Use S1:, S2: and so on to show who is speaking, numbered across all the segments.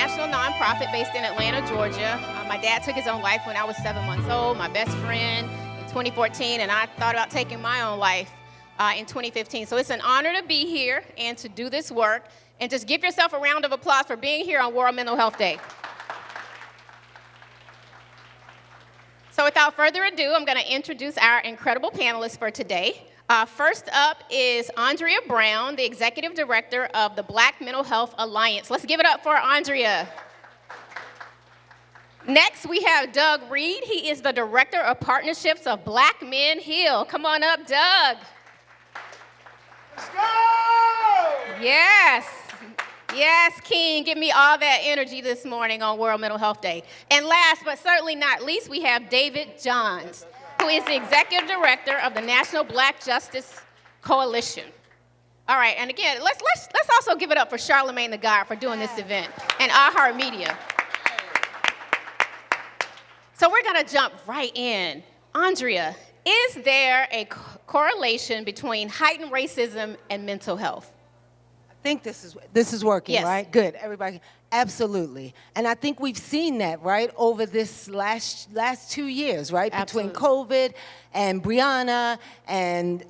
S1: national nonprofit based in Atlanta, Georgia. My dad took his own life when I was 7 months old, my best friend in 2014, and I thought about taking my own life in 2015. So it's an honor to be here and to do this work. And just give yourself a round of applause for being here on World Mental Health Day. So without further ado, I'm going to introduce our incredible panelists for today. First up is Andrea Brown, the Executive Director of the Black Mental Health Alliance. Let's give it up for Andrea. Next, we have Doug Reed. He is the Director of Partnerships of Black Men Heal. Come on up, Doug.
S2: Let's go!
S1: Yes. Yes, King, give me all that energy this morning on World Mental Health Day. And last but certainly not least, we have David Johns, who is the Executive Director of the National Black Justice Coalition. All right, and again, let's also give it up for Charlamagne the God for doing this event and iHeartMedia. So we're gonna jump right in. Andrea, is there a correlation between heightened racism and mental health?
S2: I think this is working,
S1: yes.
S2: Right? Good, everybody. Absolutely. And I think we've seen that, right, over this last 2 years, right?
S1: Absolutely.
S2: Between COVID and Breonna and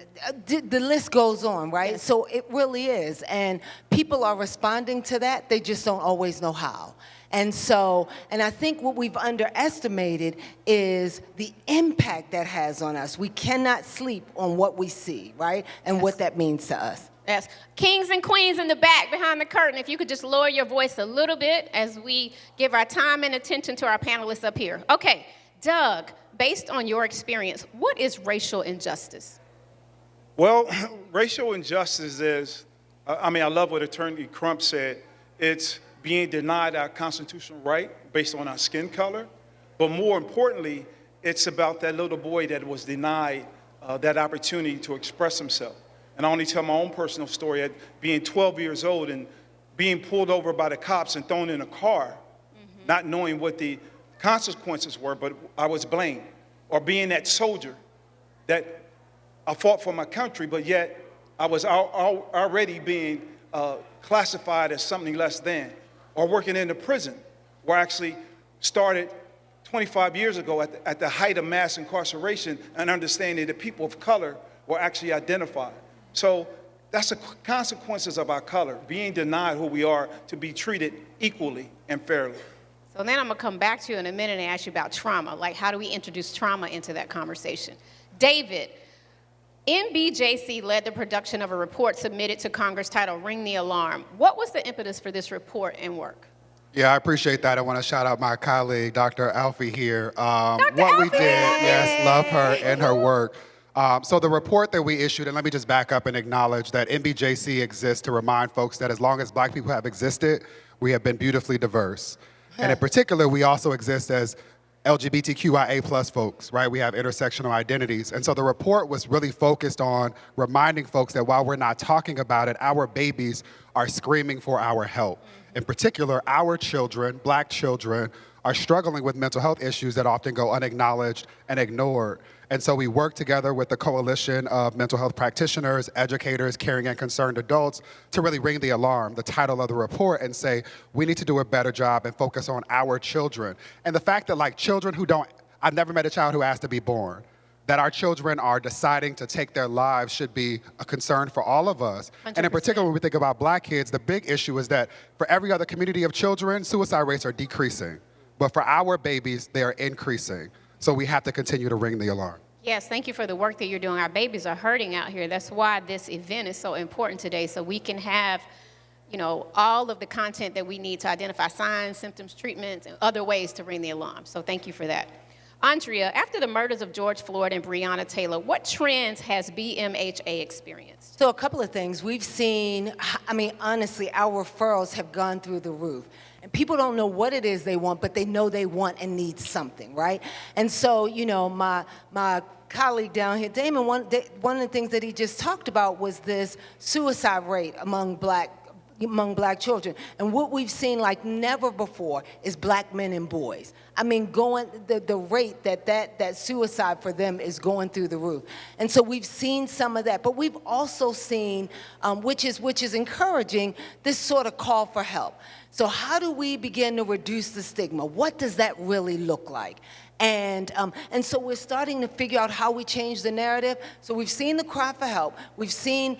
S2: the list goes on, right?
S1: Yes.
S2: So it really is. And people are responding to that. They just don't always know how. And so, and I think what we've underestimated is the impact that has on us. We cannot sleep on what we see, right? And
S1: yes.
S2: what that means to us.
S1: Yes. Kings and queens in the back behind the curtain, if you could just lower your voice a little bit as we give our time and attention to our panelists up here. Okay, Doug, based on your experience, what is racial injustice?
S3: Well, racial injustice is, I love what Attorney Crump said. It's being denied our constitutional right based on our skin color. But more importantly, it's about that little boy that was denied that opportunity to express himself. And I only tell my own personal story at being 12 years old and being pulled over by the cops and thrown in a car, not knowing what the consequences were, but I was blamed. Or being that soldier that I fought for my country, but yet I was already being classified as something less than. Or working in the prison, where I actually started 25 years ago at the height of mass incarceration and understanding that people of color were actually identified. So that's the consequences of our color, being denied who we are to be treated equally and fairly.
S1: So then I'm gonna come back to you in a minute and ask you about trauma. Like, how do we introduce trauma into that conversation? David, NBJC led the production of a report submitted to Congress titled Ring the Alarm. What was the impetus for this report and work?
S4: Yeah, I appreciate that. I want to shout out my colleague, Dr. Alfie here.
S1: Dr.
S4: What
S1: Alfie!
S4: we did, yes, love her and her work. So the report that we issued, and let me just back up and acknowledge that NBJC exists to remind folks that as long as Black people have existed, we have been beautifully diverse. And in particular, we also exist as LGBTQIA+ folks, right? We have intersectional identities. And so the report was really focused on reminding folks that while we're not talking about it, our babies are screaming for our help. In particular, our children, Black children, are struggling with mental health issues that often go unacknowledged and ignored. And so we work together with the coalition of mental health practitioners, educators, caring and concerned adults to really ring the alarm, the title of the report, and say, we need to do a better job and focus on our children. And the fact that children who I've never met a child who asked to be born, that our children are deciding to take their lives should be a concern for all of us.
S1: 100%.
S4: And in particular, when we think about Black kids, the big issue is that for every other community of children, suicide rates are decreasing. But for our babies, they are increasing. So we have to continue to ring the alarm.
S1: Yes, thank you for the work that you're doing. Our babies are hurting out here. That's why this event is so important today, so we can have, all of the content that we need to identify signs, symptoms, treatments, and other ways to ring the alarm. So thank you for that. Andrea, after the murders of George Floyd and Breonna Taylor, what trends has BMHA experienced?
S2: So a couple of things. We've seen, honestly, our referrals have gone through the roof. And people don't know what it is they want, but they know they want and need something, right? And so, my colleague down here, Damon, one of the things that he just talked about was this suicide rate among black children. And what we've seen like never before is Black men and boys. The rate that suicide for them is going through the roof. And so we've seen some of that, but we've also seen, which is encouraging, this sort of call for help. So how do we begin to reduce the stigma? What does that really look like? And so we're starting to figure out how we change the narrative. So we've seen the cry for help. We've seen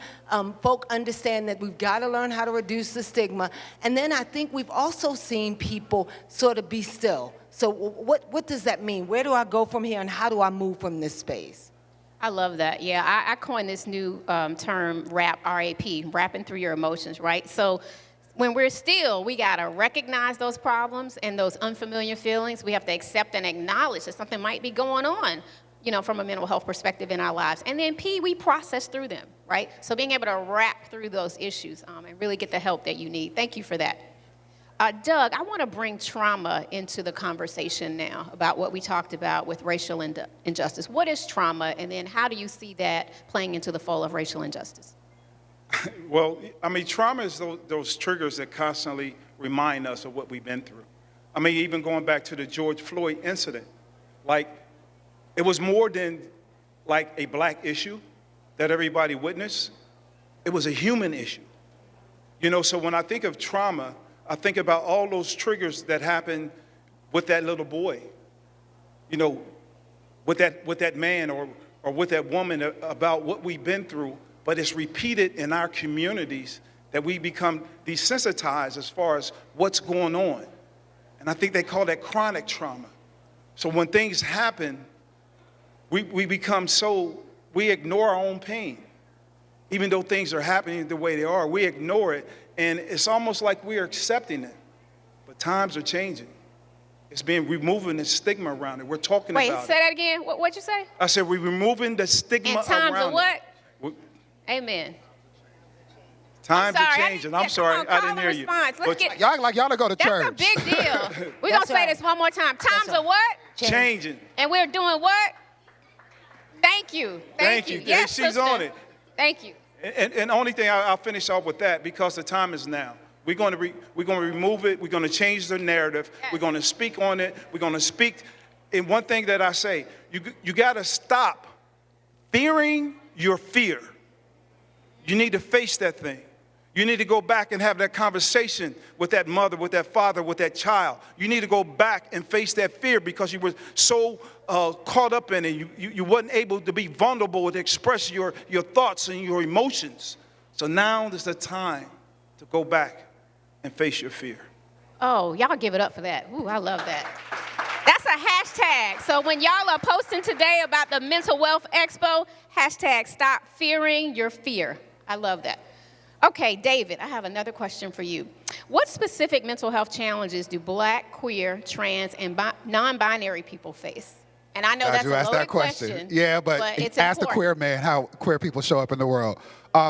S2: folk understand that we've got to learn how to reduce the stigma. And then I think we've also seen people sort of be still. So what does that mean? Where do I go from here, and how do I move from this space?
S1: I love that. Yeah, I coined this new term, RAP, R-A-P, rapping through your emotions, right? So when we're still, we got to recognize those problems and those unfamiliar feelings. We have to accept and acknowledge that something might be going on, from a mental health perspective in our lives. And then P, we process through them, right? So being able to rap through those issues and really get the help that you need. Thank you for that. Doug, I want to bring trauma into the conversation now about what we talked about with racial injustice. What is trauma, and then how do you see that playing into the fold of racial injustice?
S3: Well, I mean, trauma is those triggers that constantly remind us of what we've been through. I mean, even going back to the George Floyd incident, like, it was more than like a black issue that everybody witnessed. It was a human issue. So when I think of trauma, I think about all those triggers that happened with that little boy, with that man or with that woman, about what we've been through. But it's repeated in our communities that we become desensitized as far as what's going on. And I think they call that chronic trauma. So when things happen, we become we ignore our own pain. Even though things are happening the way they are, we ignore it. And it's almost like we are accepting it. But times are changing. It's been removing the stigma around it. We're talking about it.
S1: Wait, say that again. What'd you say?
S3: I said we're removing the stigma around it.
S1: And times are what?
S3: It.
S1: Amen.
S3: Times are changing. I'm sorry, I didn't hear you.
S4: Y'all act like y'all to go to church.
S1: That's a big deal. We're going to say this one more time. Times are what?
S3: Changing.
S1: And we're doing what? Thank you. Thank you. Yes,
S3: she's
S1: sister.
S3: on it.
S1: Thank you.
S3: And the only thing, I'll finish off with that, because the time is now. We're going to remove it. We're going to change the narrative.
S1: Yes.
S3: We're going to speak on it. We're going to speak. And one thing that I say, you got to stop fearing your fear. You need to face that thing. You need to go back and have that conversation with that mother, with that father, with that child. You need to go back and face that fear because you were so caught up in it. You weren't able to be vulnerable to express your thoughts and your emotions. So now is the time to go back and face your fear.
S1: Oh, y'all give it up for that. Ooh, I love that. That's a hashtag. So when y'all are posting today about the Mental Wealth Expo, hashtag stop fearing your fear. I love that. Okay, David, I have another question for you. What specific mental health challenges do Black, queer, trans, and non-binary people face? And I know that's a loaded question.
S4: Yeah, but
S1: it's
S4: ask the
S1: important.
S4: queer man how queer people show up in the world.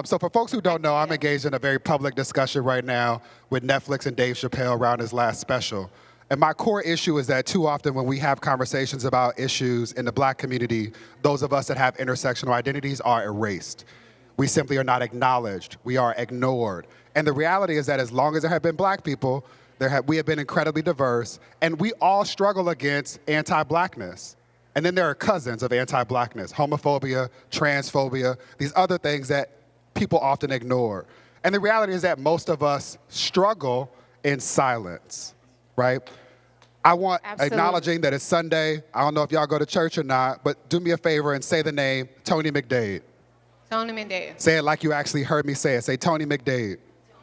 S4: So for folks who don't know, I'm engaged in a very public discussion right now with Netflix and Dave Chappelle around his last special. And my core issue is that too often when we have conversations about issues in the Black community, those of us that have intersectional identities are erased. We simply are not acknowledged. We are ignored. And the reality is that as long as there have been Black people, we have been incredibly diverse, and we all struggle against anti-Blackness. And then there are cousins of anti-Blackness, homophobia, transphobia, these other things that people often ignore. And the reality is that most of us struggle in silence, right? I want acknowledging that it's Sunday. I don't know if y'all go to church or not, but do me a favor and say the name Tony McDade.
S1: Tony McDade.
S4: Say it like you actually heard me say it. Say Tony McDade.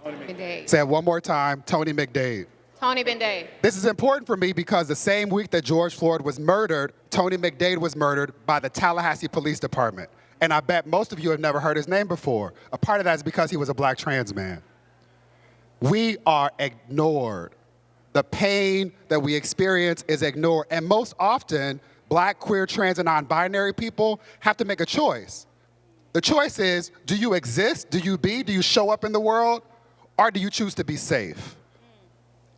S1: Tony McDade.
S4: Say it one more time, Tony McDade.
S1: Tony McDade.
S4: This is important for me because the same week that George Floyd was murdered, Tony McDade was murdered by the Tallahassee Police Department. And I bet most of you have never heard his name before. A part of that is because he was a Black trans man. We are ignored. The pain that we experience is ignored. And most often, Black, queer, trans, and non-binary people have to make a choice. The choice is, do you exist? Do you show up in the world? Or do you choose to be safe?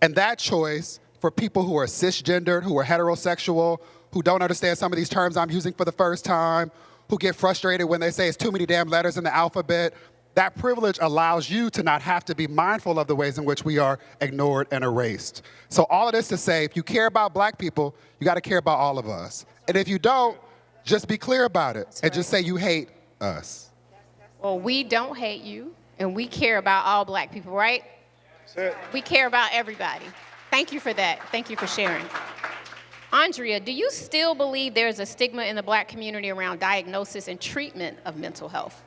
S4: And that choice for people who are cisgendered, who are heterosexual, who don't understand some of these terms I'm using for the first time, who get frustrated when they say it's too many damn letters in the alphabet, that privilege allows you to not have to be mindful of the ways in which we are ignored and erased. So all of this to say, if you care about Black people, you gotta care about all of us. And if you don't, just be clear about it and just say you hate us.
S1: Well, we don't hate you, and we care about all Black people, right?
S3: That's it.
S1: We care about everybody. Thank you for that. Thank you for sharing. Andrea, do you still believe there's a stigma in the Black community around diagnosis and treatment of mental health?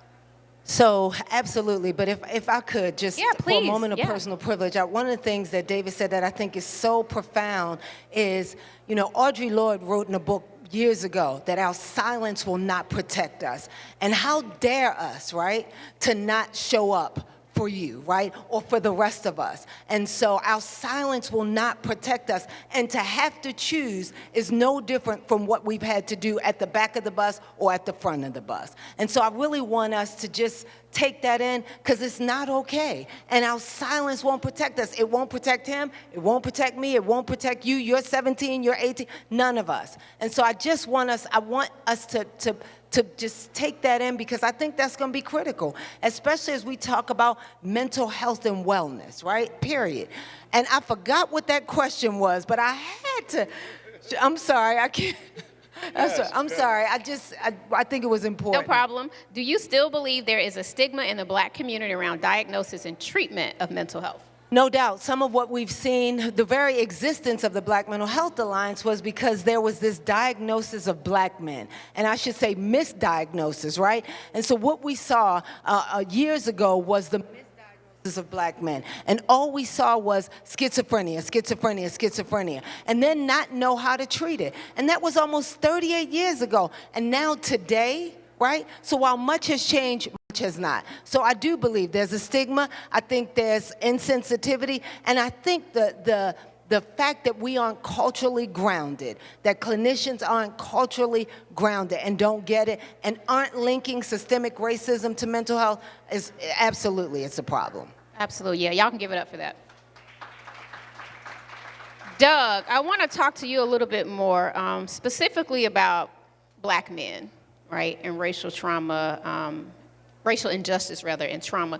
S2: So absolutely, but if I could just
S1: Yeah,
S2: for a
S1: please,
S2: moment of
S1: yeah.
S2: personal privilege, one of the things that David said that I think is so profound is, Audre Lorde wrote in a book years ago that our silence will not protect us. And how dare us, right, to not show up for you, right, or for the rest of us. And so our silence will not protect us. And to have to choose is no different from what we've had to do at the back of the bus or at the front of the bus. And so I really want us to just take that in, because it's not okay. And our silence won't protect us. It won't protect him. It won't protect me. It won't protect you. You're 17, you're 18, none of us. And so I want us to just take that in, because I think that's going to be critical, especially as we talk about mental health and wellness, right? Period. And I forgot what that question was, but I had to. I'm sorry, I can't. I'm sorry. I think it was important.
S1: No problem. Do you still believe there is a stigma in the Black community around diagnosis and treatment of mental health?
S2: No doubt. Some of what we've seen, the very existence of the Black Mental Health Alliance was because there was this diagnosis of Black men, and I should say misdiagnosis, right? And so what we saw years ago was the misdiagnosis of Black men, and all we saw was schizophrenia, and then not know how to treat it. And that was almost 38 years ago. And now today, right? So while much has changed, much has not. So I do believe there's a stigma. I think there's insensitivity. And I think the fact that we aren't culturally grounded, that clinicians aren't culturally grounded and don't get it and aren't linking systemic racism to mental health is absolutely, it's a problem.
S1: Absolutely, yeah. Y'all can give it up for that. Doug, I want to talk to you a little bit more specifically about Black men, right, and racial trauma, racial injustice, rather, and trauma.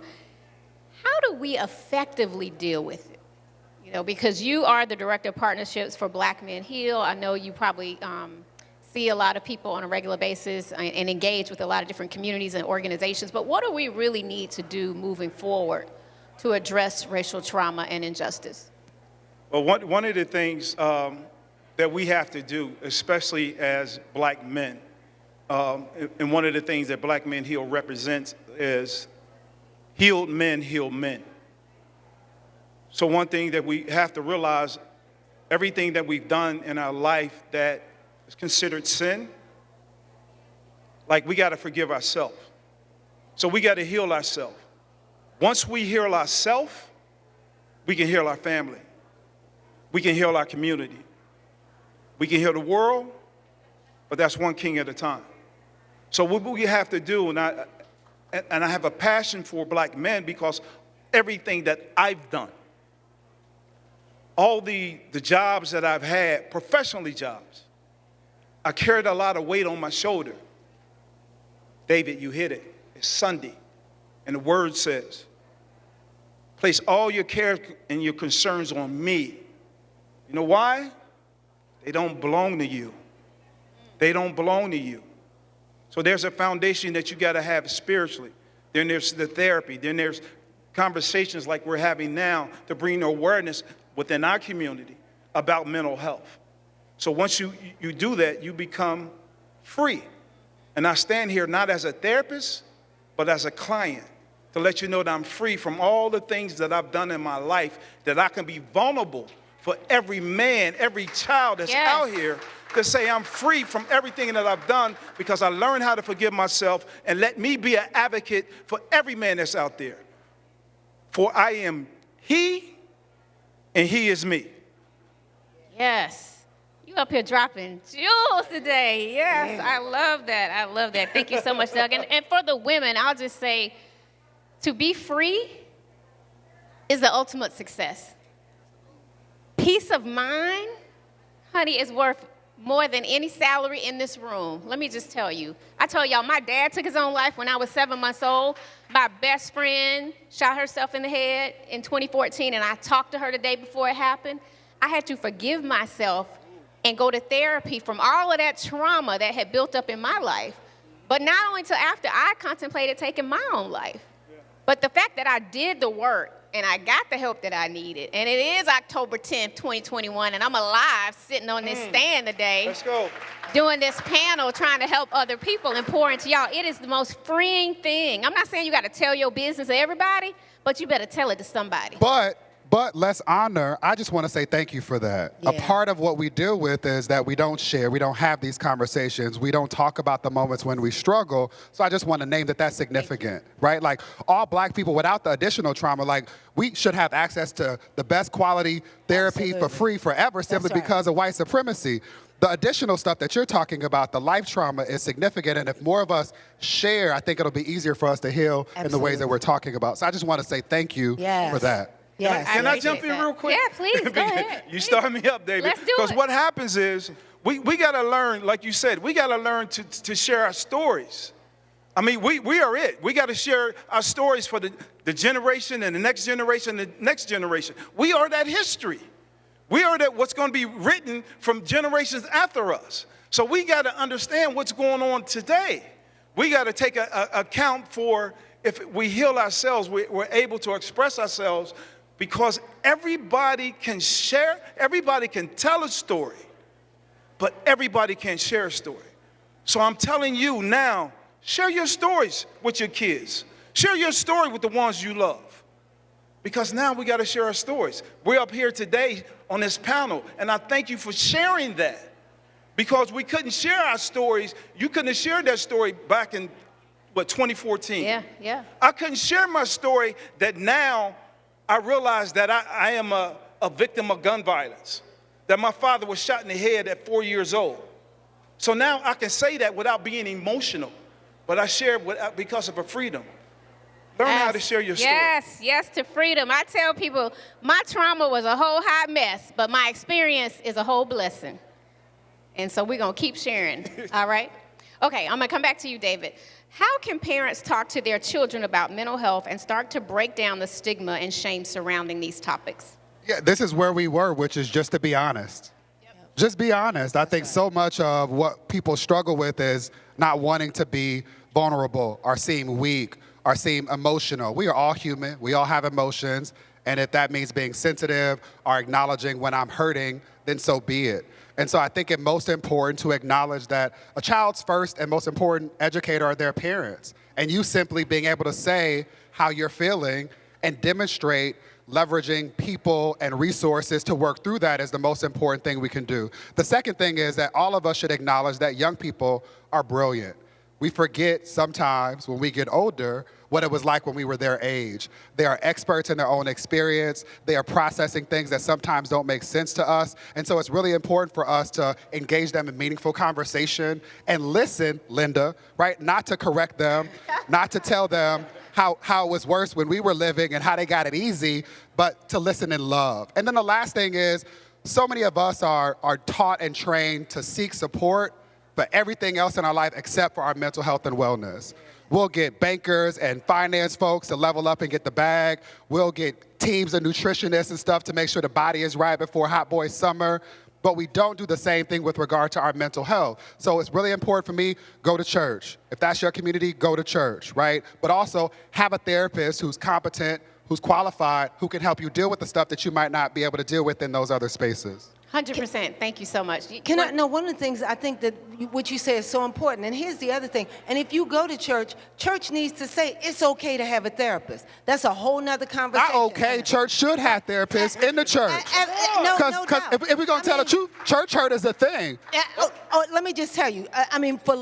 S1: How do we effectively deal with it? Because you are the Director of Partnerships for Black Men Heal. I know you probably see a lot of people on a regular basis and engage with a lot of different communities and organizations, but what do we really need to do moving forward to address racial trauma and injustice?
S3: Well, one of the things that we have to do, especially as Black men, and one of the things that Black Men Heal represents is healed men heal men. So one thing that we have to realize, everything that we've done in our life that is considered sin, like we got to forgive ourselves. So we got to heal ourselves. Once we heal ourselves, we can heal our family. We can heal our community. We can heal the world, but that's one king at a time. So what we have to do, and I have a passion for Black men because everything that I've done, all the jobs that I've had, professionally jobs, I carried a lot of weight on my shoulder. David, you hit it. It's Sunday. And the word says, place all your care and your concerns on me. You know why? They don't belong to you. They don't belong to you. So there's a foundation that you got to have spiritually. Then there's the therapy. Then there's conversations like we're having now to bring awareness within our community about mental health. So once you do that, you become free. And I stand here not as a therapist, but as a client to let you know that I'm free from all the things that I've done in my life, that I can be vulnerable for every man, every child that's out here to say I'm free from everything that I've done because I learned how to forgive myself, and let me be an advocate for every man that's out there. For I am he and he is me.
S1: Yes. You up here dropping jewels today. Yes, I love that. I love that. Thank you so much, Doug. And for the women, I'll just say, to be free is the ultimate success. Peace of mind, honey, is worth more than any salary in this room. Let me just tell you. I told y'all, my dad took his own life when I was 7 months old. My best friend shot herself in the head in 2014, and I talked to her the day before it happened. I had to forgive myself and go to therapy from all of that trauma that had built up in my life. But not only until after I contemplated taking my own life. But the fact that I did the work and I got the help that I needed. And it is October 10th, 2021, and I'm alive sitting on this stand today.
S3: Let's go.
S1: Doing this panel, trying to help other people and pour into y'all. It is the most freeing thing. I'm not saying you got to tell your business to everybody, but you better tell it to somebody.
S4: But let's honor, I just want to say thank you for that.
S2: Yeah.
S4: A part of what we deal with is that we don't share, we don't have these conversations, we don't talk about the moments when we struggle. So I just want to name that that's significant, right? Like all black people without the additional trauma, like we should have access to the best quality therapy for free forever simply
S2: right.
S4: because of white supremacy. The additional stuff that you're talking about, the life trauma, is significant. And if more of us share, I think it'll be easier for us to heal in the ways that we're talking about. So I just want to say thank you for that.
S2: Yes.
S3: Can I
S1: appreciate
S3: jump in
S1: that.
S3: real quick?
S1: Yeah, please, go ahead.
S3: You started me up, David.
S1: Let's do
S3: Because
S1: it.
S3: what happens is, we got to learn, like you said, we got to learn to share our stories. I mean, we are it. We got to share our stories for the generation and the next generation and the next generation. We are that history. We are that what's going to be written from generations after us. So we got to understand what's going on today. We got to take account for if we heal ourselves, we're able to express ourselves because everybody can share, everybody can tell a story, but everybody can't share a story. So I'm telling you now, share your stories with your kids. Share your story with the ones you love. Because now we got to share our stories. We're up here today on this panel, and I thank you for sharing that. Because we couldn't share our stories. You couldn't have shared that story back in, 2014?
S1: Yeah.
S3: I couldn't share my story that now I realize that I am a victim of gun violence, that my father was shot in the head at 4 years old. So now I can say that without being emotional, but I share it because of a freedom. Learn how to share your story.
S1: Yes to freedom. I tell people my trauma was a whole hot mess, but my experience is a whole blessing. And so we're going to keep sharing, all right? Okay, I'm going to come back to you, David. How can parents talk to their children about mental health and start to break down the stigma and shame surrounding these topics?
S4: Yeah, this is where we were, which is just to be honest. Just be honest. I think so much of what people struggle with is not wanting to be vulnerable or seem weak or seem emotional. We are all human. We all have emotions. And if that means being sensitive or acknowledging when I'm hurting, then so be it. And so I think it's most important to acknowledge that a child's first and most important educator are their parents. And you simply being able to say how you're feeling and demonstrate leveraging people and resources to work through that is the most important thing we can do. The second thing is that all of us should acknowledge that young people are brilliant. We forget sometimes when we get older what it was like when we were their age. They are experts in their own experience. They are processing things that sometimes don't make sense to us. And so it's really important for us to engage them in meaningful conversation and listen, Linda, right? Not to correct them, not to tell them how it was worse when we were living and how they got it easy, but to listen in love. And then the last thing is, so many of us are taught and trained to seek support for everything else in our life except for our mental health and wellness. We'll get bankers and finance folks to level up and get the bag. We'll get teams of nutritionists and stuff to make sure the body is right before Hot Boy Summer. But we don't do the same thing with regard to our mental health. So it's really important for me, go to church. If that's your community, go to church, right? But also have a therapist who's competent, who's qualified, who can help you deal with the stuff that you might not be able to deal with in those other spaces.
S1: 100%. Thank you so much.
S2: One of the things I think that what you say is so important, and here's the other thing, and if you go to church, church needs to say it's okay to have a therapist. That's a whole nother conversation.
S4: Not okay, church should have therapists in the church.
S2: No
S4: Because if we're going to tell the truth, church hurt is a thing.
S2: Let me just tell you, for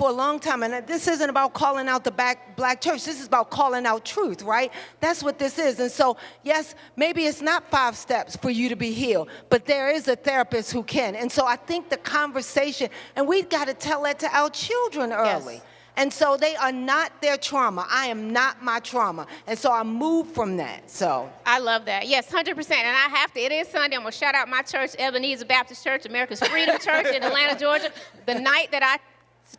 S2: a long time, and this isn't about calling out the black church, this is about calling out truth, right? That's what this is. And so, yes, maybe it's not 5 steps for you to be healed, but there is a therapist who can. And so I think the conversation, and we've got to tell that to our children early.
S1: Yes.
S2: And so they are not their trauma. I am not my trauma. And so I move from that, so.
S1: I love that. Yes, 100%. And I have to. It is Sunday. I'm going to shout out my church, Ebenezer Baptist Church, America's Freedom Church in Atlanta, Georgia. The night that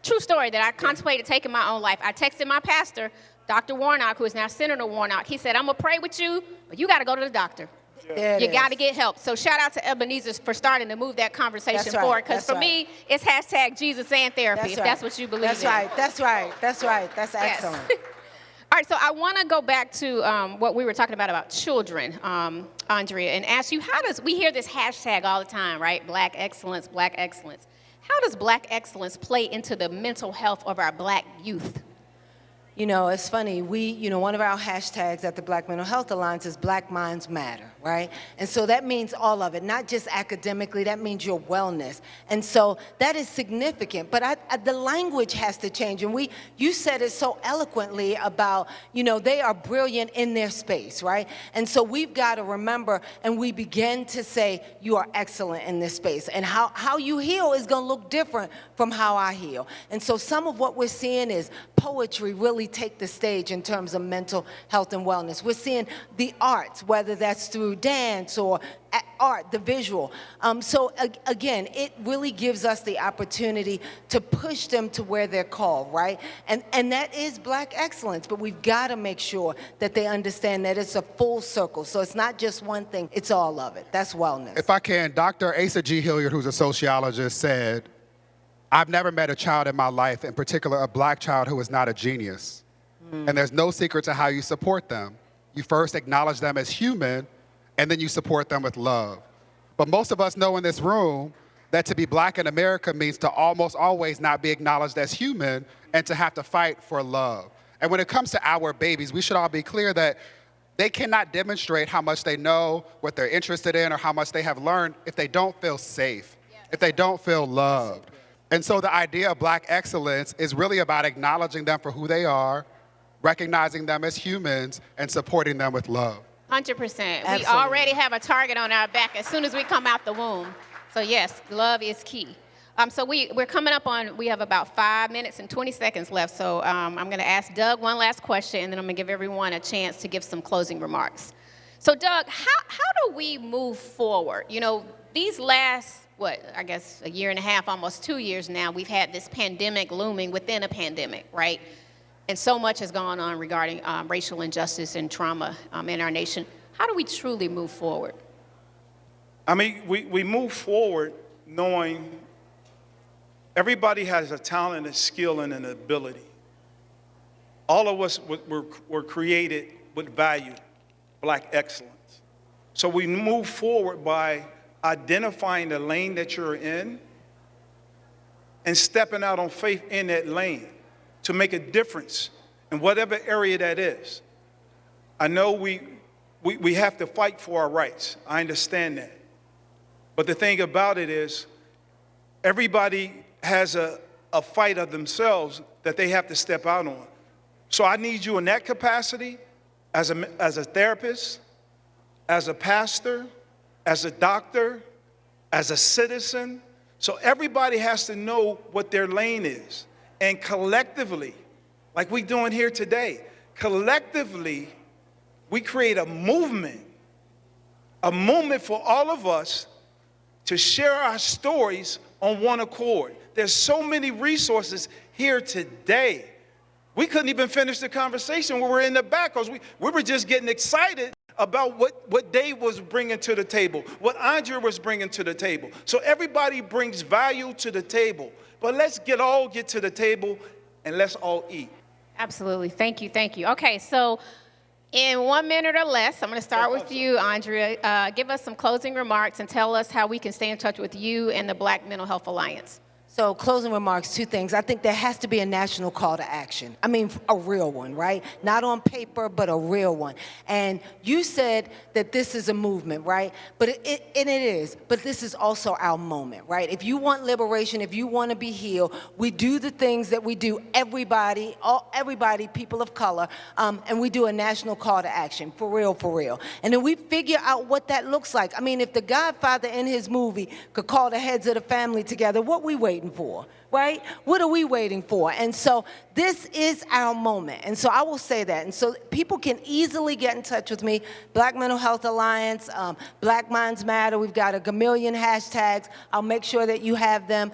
S1: true story, that I contemplated taking my own life, I texted my pastor, Dr. Warnock, who is now Senator Warnock. He said, I'm going to pray with you, but you got to go to the doctor. You got to get help. So shout out to Ebenezer for starting to move that conversation forward. Because for me, it's hashtag Jesus and therapy, if that's what you believe in.
S2: That's right. That's excellent.
S1: All right, so I want to go back to what we were talking about children, Andrea, and ask you, we hear this hashtag all the time, right? Black excellence, Black excellence. How does Black excellence play into the mental health of our Black youth?
S2: You know, it's funny, one of our hashtags at the Black Mental Health Alliance is Black Minds Matter, right? And so that means all of it, not just academically, that means your wellness. And so that is significant, but the language has to change. And you said it so eloquently about, they are brilliant in their space, right? And so we've got to remember, and we begin to say, you are excellent in this space. And how you heal is gonna look different from how I heal. And so some of what we're seeing is poetry really take the stage in terms of mental health and wellness. We're seeing the arts, whether that's through dance or art, the visual. Again, it really gives us the opportunity to push them to where they're called, right? And that is Black excellence, but we've got to make sure that they understand that it's a full circle. So it's not just one thing, it's all of it. That's wellness.
S4: If I can, Dr. Asa G. Hilliard, who's a sociologist, said, I've never met a child in my life, in particular a Black child, who is not a genius. And there's no secret to how you support them. You first acknowledge them as human, and then you support them with love. But most of us know in this room that to be Black in America means to almost always not be acknowledged as human and to have to fight for love. And when it comes to our babies, we should all be clear that they cannot demonstrate how much they know, what they're interested in, or how much they have learned if they don't feel safe, if they don't feel loved. And so the idea of Black excellence is really about acknowledging them for who they are, recognizing them as humans, and supporting them with love.
S1: 100%.
S2: Absolutely.
S1: We already have a target on our back as soon as we come out the womb. So yes, love is key. So we're coming up on, we have about 5 minutes and 20 seconds left. So I'm going to ask Doug one last question, and then I'm going to give everyone a chance to give some closing remarks. So Doug, how do we move forward? These last, I guess a year and a half, almost 2 years now, we've had this pandemic looming within a pandemic, right? And so much has gone on regarding racial injustice and trauma in our nation. How do we truly move forward?
S3: I mean, we move forward knowing everybody has a talent, a skill, and an ability. All of us were created with value, Black excellence. So we move forward by identifying the lane that you're in and stepping out on faith in that lane to make a difference in whatever area that is. I know we have to fight for our rights. I understand that. But the thing about it is, everybody has a fight of themselves that they have to step out on. So I need you in that capacity as a therapist, as a pastor, as a doctor, as a citizen. So everybody has to know what their lane is. And collectively, like we're doing here today, collectively, we create a movement for all of us to share our stories on one accord. There's so many resources here today. We couldn't even finish the conversation when we were in the back because we were just getting excited about what Dave was bringing to the table, what Andrea was bringing to the table. So everybody brings value to the table. But let's all get to the table and let's all eat.
S1: Absolutely. Thank you. Thank you. Okay, so in 1 minute or less, I'm going to start with you, Andrea. Give us some closing remarks and tell us how we can stay in touch with you and the Black Mental Health Alliance.
S2: So closing remarks, 2 things. I think there has to be a national call to action. I mean, a real one, right? Not on paper, but a real one. And you said that this is a movement, right? But it is. But this is also our moment, right? If you want liberation, if you want to be healed, we do the things that we do, everybody, people of color, and we do a national call to action, for real, for real. And then we figure out what that looks like. I mean, if the Godfather in his movie could call the heads of the family together, what we waiting for, right? What are we waiting for? And so this is our moment. And so I will say that. And so people can easily get in touch with me, Black Mental Health Alliance, Black Minds Matter. We've got a gamillion hashtags. I'll make sure that you have them.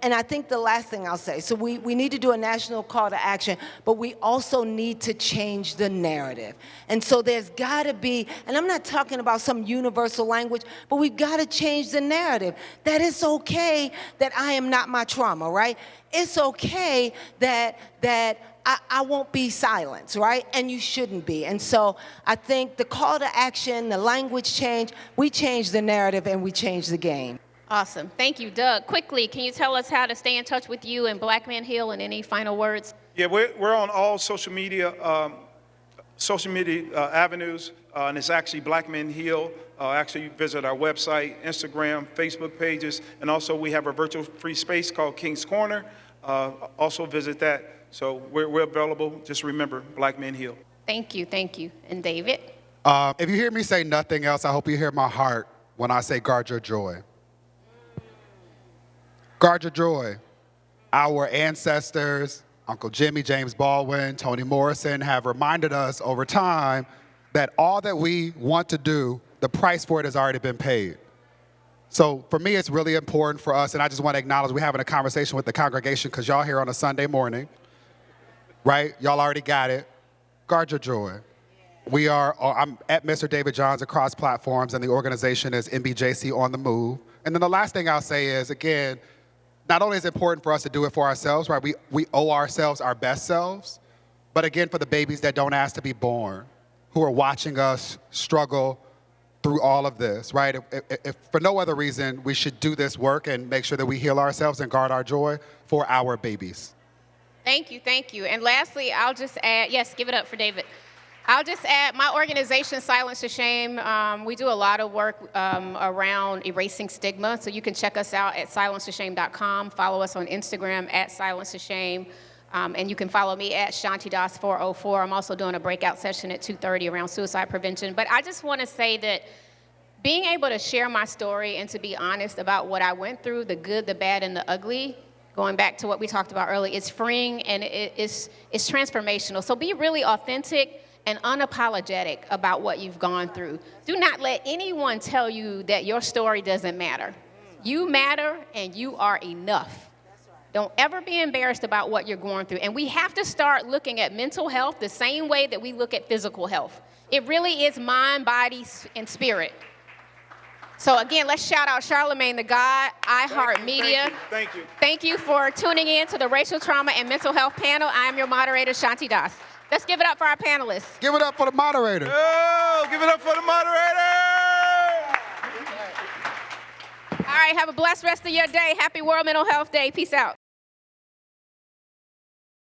S2: And I think the last thing I'll say, so we need to do a national call to action, but we also need to change the narrative. And so there's got to be, and I'm not talking about some universal language, but we've got to change the narrative that it's okay that I am not my trauma, right? It's okay that I won't be silenced, right? And you shouldn't be. And so I think the call to action, the language change, we change the narrative and we change the game.
S1: Awesome. Thank you, Doug. Quickly, can you tell us how to stay in touch with you and Black Men Heal and any final words?
S3: Yeah, we're on all social media avenues, and it's actually Black Men Heal. Actually, visit our website, Instagram, Facebook pages, and also we have a virtual free space called King's Corner. Also visit that. So we're available. Just remember, Black Men Heal.
S1: Thank you, thank you. And David?
S4: If you hear me say nothing else, I hope you hear my heart when I say guard your joy. Guard your joy. Our ancestors, Uncle Jimmy, James Baldwin, Toni Morrison, have reminded us over time that all that we want to do, the price for it has already been paid. So for me, it's really important for us, and I just want to acknowledge we're having a conversation with the congregation because y'all here on a Sunday morning, right? Y'all already got it. Guard your joy. I'm at Mr. David Johns across platforms, and the organization is MBJC On The Move. And then the last thing I'll say is, again, not only is it important for us to do it for ourselves, right? We owe ourselves our best selves, but again, for the babies that don't ask to be born, who are watching us struggle through all of this, right? If for no other reason, we should do this work and make sure that we heal ourselves and guard our joy for our babies.
S1: Thank you, thank you. And lastly, I'll just add, yes, give it up for David. I'll just add, my organization, Silence to Shame, we do a lot of work around erasing stigma. So you can check us out at silencetoshame.com. Follow us on Instagram at Silence to Shame. And you can follow me at Shanti Das 404. I'm also doing a breakout session at 2:30 around suicide prevention. But I just want to say that being able to share my story and to be honest about what I went through, the good, the bad, and the ugly, going back to what we talked about earlier, it's freeing and it's transformational. So be really authentic and unapologetic about what you've gone through. Do not let anyone tell you that your story doesn't matter. You matter and you are enough. Don't ever be embarrassed about what you're going through. And we have to start looking at mental health the same way that we look at physical health. It really is mind, body, and spirit. So again, let's shout out Charlamagne the God, iHeartMedia.
S3: Thank you.
S1: Thank you for tuning in to the Racial Trauma and Mental Health panel. I am your moderator, Shanti Das. Let's give it up for our panelists.
S4: Give it up for the moderator.
S3: Oh, give it up for the moderator.
S1: All right, have a blessed rest of your day. Happy World Mental Health Day. Peace out.